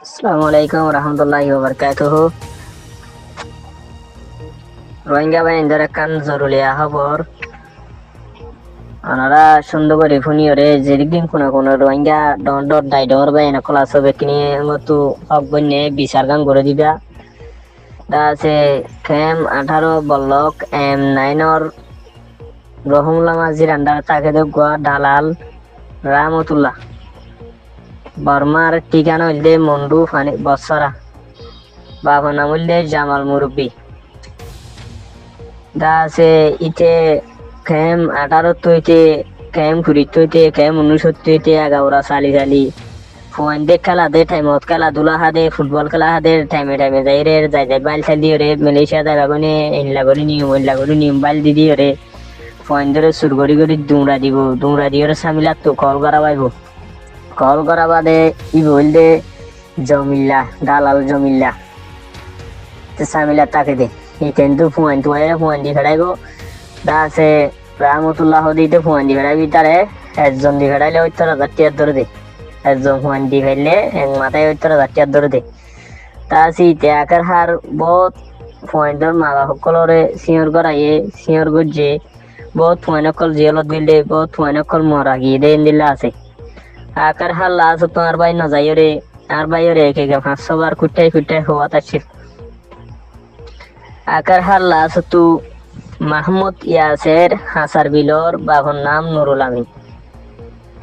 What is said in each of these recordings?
আসসালামু আলাইকুম রহমতুল্লাহি ওয়া বারাকাতুহু। রোহিঙ্গা বাহিনীদের একখান জরুরি খবর। ওনারা সুন্দর করে ফুনিয়রে যেদিন কোনো রোহিঙ্গা ডর দাই ডর বাই না ক্লাস হবে কিনি মতো অগণ্যে বিচার গান করে দিবা। তা আছে ক্যাম 18 বল্লক M9 রহমুল্লাহ মাঝির আন্ডার তাকে গোয়া দালাল রামতুল্লাহ বর্মার ঠিকানা হইলে মন্ডু ফানি বৎসরা বাবা নাম হইলে জামাল মুরব্বী। দা আছে ইতে ক্যাম 18 তৈতে ক্যাম 20 তৈতে ক্যাম 19 তৈতে আগাউরা সালি সালি ফোন দেখ খেলা দে টাইমত খেলাধুলা হাদে ফুটবল খেলা হাদে টাইমে টাইমে যাই রে যাই বাইল খেলি রে মালয়েশিয়া যাই বাগনে ইনলা করি নিয়ম বাইল দিদি রে ফোন ধরে সুর করি দুমরা দিয়ে সামিলা তো কল করা পাইব। কল করা বাদে ই বললে জমিল্লা দালাল জমিল্লা সামিলা তাকে দে ই কিন্তু ফোন দিয়ে ফেরাইব। দা আছে রাহমতুল্লাহ দিতে ফোন দিয়ে ফেরাইবি তারে একজন দিয়ে ফেরাইলে 70,000 ধরে দে। একজন ফোন দিয়ে ফেললে এক মাথায় 70,000 ধরে দে। তা সিতে আকার হার বহুত ফোনটার মা বাপ সকলরে সিওর করাইয়ে সিওর করছে বহুত ফোন অকল জিয়ালত বিললে বহুত ফোন অকল মরা গিয়ে দে দিল্লা আছে। আকার হার লাশ তোমার ভাই না যাই রে আর ভাই রে একে 500 বার কুটাই হওয়া তাছিল। আকার হার লাশ তু মাহমুদ ইয়াসের হাসার বিলর বাবার নাম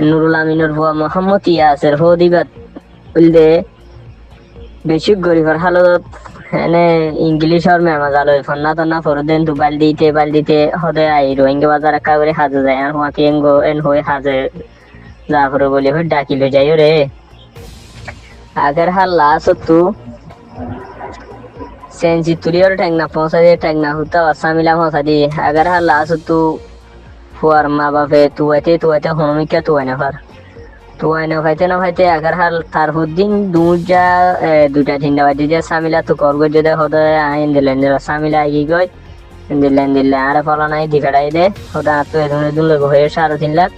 নুরুল আমিনের ভুয়া মোহাম্মদ ইয়াসের হো দিবাত বললে বেশি গরিবের হালত এনে ইংলিশ আর মেমা জালো ফন্না তন্না ফরদেন তু বাল দিতে হদে আই রোহিঙ্গা বাজার একেবারে হাজে যায় আর হুয়াকে এন হয়ে হাজে যা করে বলি হয়ে ডাকি লো যাই রে। আগের হাল লাশ তু সেন্সি তুলিয়র ঠেংনা পৌঁছা দিয়ে ঠেংনা হুতা আসামিলা পৌঁছা দিয়ে আগের হাল লাশ তু ফুয়ার মা বাপে তুয়াতে হনমিকা তুয়াই না খাইতে আগের হাল তার হুদ্দিন দুটা তিনটা বাজে যে সামিলা তো করগো যদি হদে আইন দিলেন সামিলা আই গই দিল্লেন আরে ফলা নাই দিকাড়াই দে হদা তো এদিন লোক হয়ে 3.5 লাখ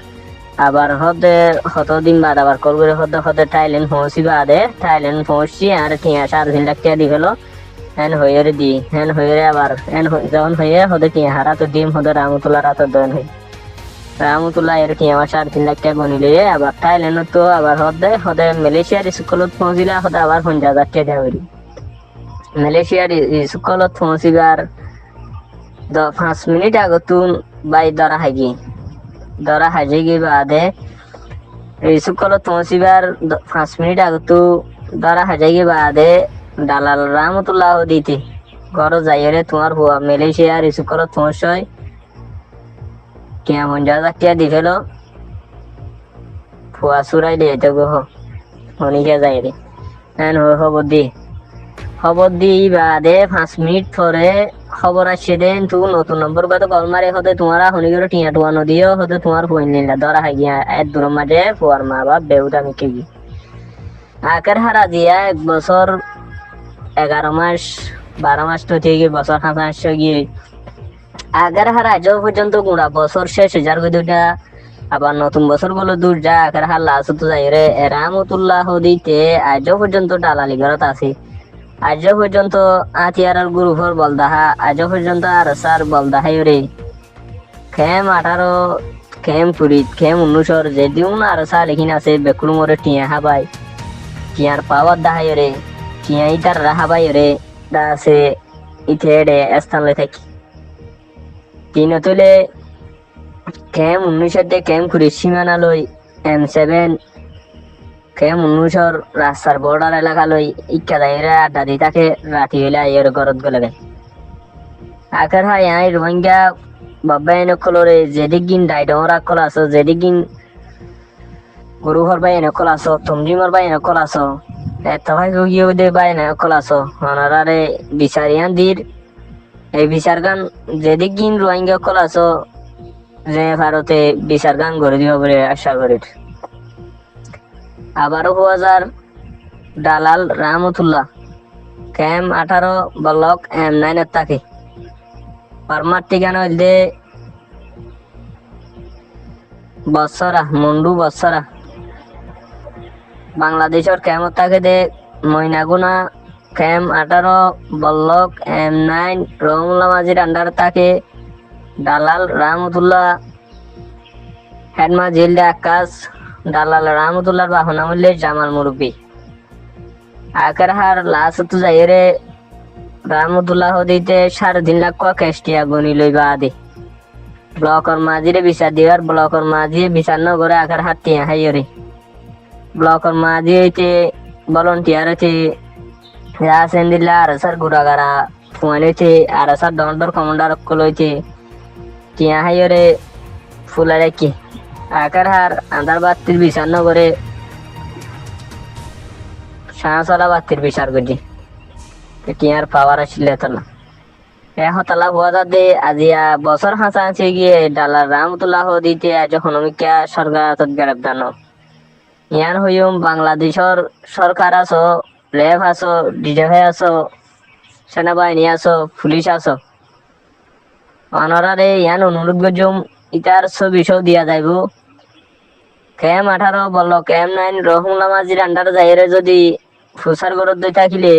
আবার দিন বাদ আবার করগো হদে থাইল্যান্ড পৌঁছি বাদে থাইল্যান্ড পৌঁছি আর 3.5 লাখ টাকা দি ফেলো হ্যান হয়ে দি হ্যান হয়ে আবার যখন হয়ে হদে হারা তো ডিম হদে রামতুল্লাহ রাতের দন হই রাহমতুল্লাহ এর কি আমার 3.5 লাখ টাকা গনিলে আবার থাইল্যান্ড তো আবার হদে মালয়েশিয়ার স্কুলত পৌঁছিলে হদে আবার 50,000 টাকা দেওয়ারি মালয়েশিয়ার স্কুলত পৌঁছিবার 5 মিনিট আগতুন বাই দরা হাজি গিয়ে বাদে স্কুলত পৌঁছিবার 5 মিনিট আগতু দরা হাজি গিয়ে বাদে দালাল রাহমতুল্লাহ দিতে ঘর যাইরে তোমার হুয়া মালয়েশিয়ার স্কুলত পৌঁছয় কেমন যা দি ফেলো ফুয়া সুরাই দে তো গো হনিকে যাই রে খবর দি বাদে 5 মিনিট পরে খবর আসছে দেন তু নতুন নম্বর কত কল মারে হতে তোমার হনি করে টিয়া টুয়া নদীও হতে তোমার ফোন নিলা ধরা হাই গিয়া এক দূর মাঝে ফুয়ার মা বাপ বেউটা মিকে গি আকার হারা দিয়া 1 বছর 11 মাস 12 মাস তো থেকে বছর 5 গিয়ে আগের হার আজও পর্যন্ত গুড়া বছর শেষ হাজার দুইটা আবার নতুন বছর বলো দূর যা আগের হার লাশ তো যাই রে রাহমতুল্লাহ দিতে আজও পর্যন্ত ডালালি ঘরত আছে। আজও পর্যন্ত আতিয়ার গ্রুপর বলদাহা আজও পর্যন্ত আর সার বলদাহাই রে খেম 18 খেম 20 খেম 19 যে দিউন আর সা লিখিন আছে বেকুল মোরে টিয়া হাবাই টিয়ার পাওয়ার দাহাই রে টিয়া ইতার রাহাবাই রে দা আছে ইথেড়ে স্থান লে থাকি তিন তুলে ক্যাম 19 ক্যাম করে সীমানা লই M7 ক্যাম 19 রাস্তার বর্ডার এলাকা লই ইকা দাইরা আড্ডা দি তাকে রাতি হইলে এর গরত গলে দেয় আকার হাই আই রোহিঙ্গা বাবা এনে কলরে যেদিকিন ডাইডরা কল আছো যেদিকিন গরু হর বাই এনে কল আছো তমজিমর বাই এনে কল আছো এতভাই গিয়ে দে বাই এনে কল আছো ওনারারে বিচারিয়ান দির এই বিচার গান যেদিকিন রোহিঙ্গা কল আছো যে ভারতে বিচার গান করে দিব বলে আশা করি। আবারও 2000 দালাল রাহমতুল্লাহ ক্যাম 18 ব্লক M9 তাকে পারমার ঠিকানা হইলে বৎসরা মুন্ডু বৎসরা বাংলাদেশের ক্যামত তাকে দে ময়নাগুনা ক্যাম্প 18 বল্লক M9 রহমুল্লাহ মাঝির আন্ডার থাকে দালাল রাহমতুল্লাহ হেডমা জিল্লা আকাশ দালাল রাহমতুল্লাহর বাহনা মূল্যে জামাল মুরব্বী আকার হার লাশ তো যাইরে রাহমতুল্লাহ দিতে 3.5 লাখ ক্যাশটিয়া গনি লইবা আদি ব্লকর মাঝিরে বিচার দিবার ব্লকর মাঝি বিচার ন করে আকার হাত টিয়া হাইরে ব্লকর মাঝি হইতে ভলান্টিয়ার হইতে রাসেন দিল্লা আর স্যার গুড়াগারা ফুয়ান হইতে আর স্যার দণ্ডর কমান্ডার কল হইতে টিয়া হাইরে ফুলা রেখে আকার হার আন্দার বাত্তির বিচার ন করে সাঁচলা বাত্তির বিচার করছি টিয়ার পাওয়ার আসলে তো না হতালা হুয়া দে আজিয়া বছর হাসা আছে গিয়ে ডালার রাহমতুল্লাহ দিতে যখন অমিকা সরকার গ্রেপ্তার ইয়ান হইম বাংলাদেশের সরকার আছো র্যাব আছো ডিজিএফআই আছো সেনাবাহিনী আছো পুলিশ আছো অনরারে ইয়ান অনুরোধ করছুম ইটার ছবি সব দিয়া যাইব ক্যাম 18 বলল ক্যাম 9 রহমুল্লাহ মাঝির আন্ডার যাইরে যদি ফুসার গরত দই থাকিলে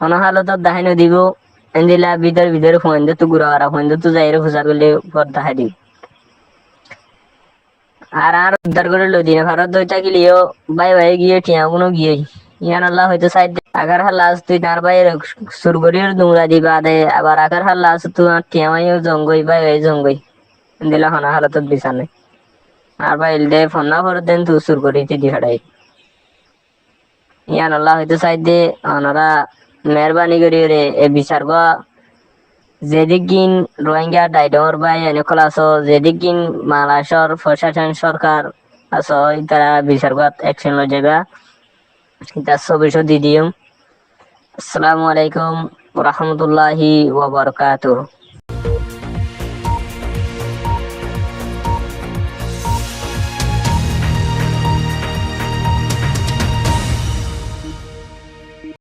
অনহালত দাহিন দিব এন্দিলা ভিতরে ফোন দে তো গুড়া ফোন দে তো যাইরে ফুসার করলে পর দাহাই দিব আর উদ্ধার করে লই দিনে ভারত দই থাকিলেও বাই গিয়ে টিয়া কোনো গিয়ে ইয়ান আল্লাহ হয়তো সাইড আগার হার লাশ তুই তার বাইরে সুর করিয়ে দুমরা দিবা দে আবার আগার হার লাশ তুই টিয়া মাইও জঙ্গই বাই জঙ্গই দিলা হনা হালত বিছানে আর ভাই দে ফোন না করে দেন তুই সুর করিতে দি হাড়াই ইয়ান আল্লাহ হয়তো সাইড দে ওনারা মেহরবানি করি রে এ বিচার গা যেদিকিন রোহিঙ্গা ডাইডর বাই এনেকল আছো যেদিকিন মালয়েশিয়ার প্রশাসন সরকার আছো তারা বিচার গা অ্যাকশন লই যাবা এটা ছবিশো দি দিম। আসসালামু আলাইকুম ওয়া রাহমাতুল্লাহি ওয়া বারাকাতুহু।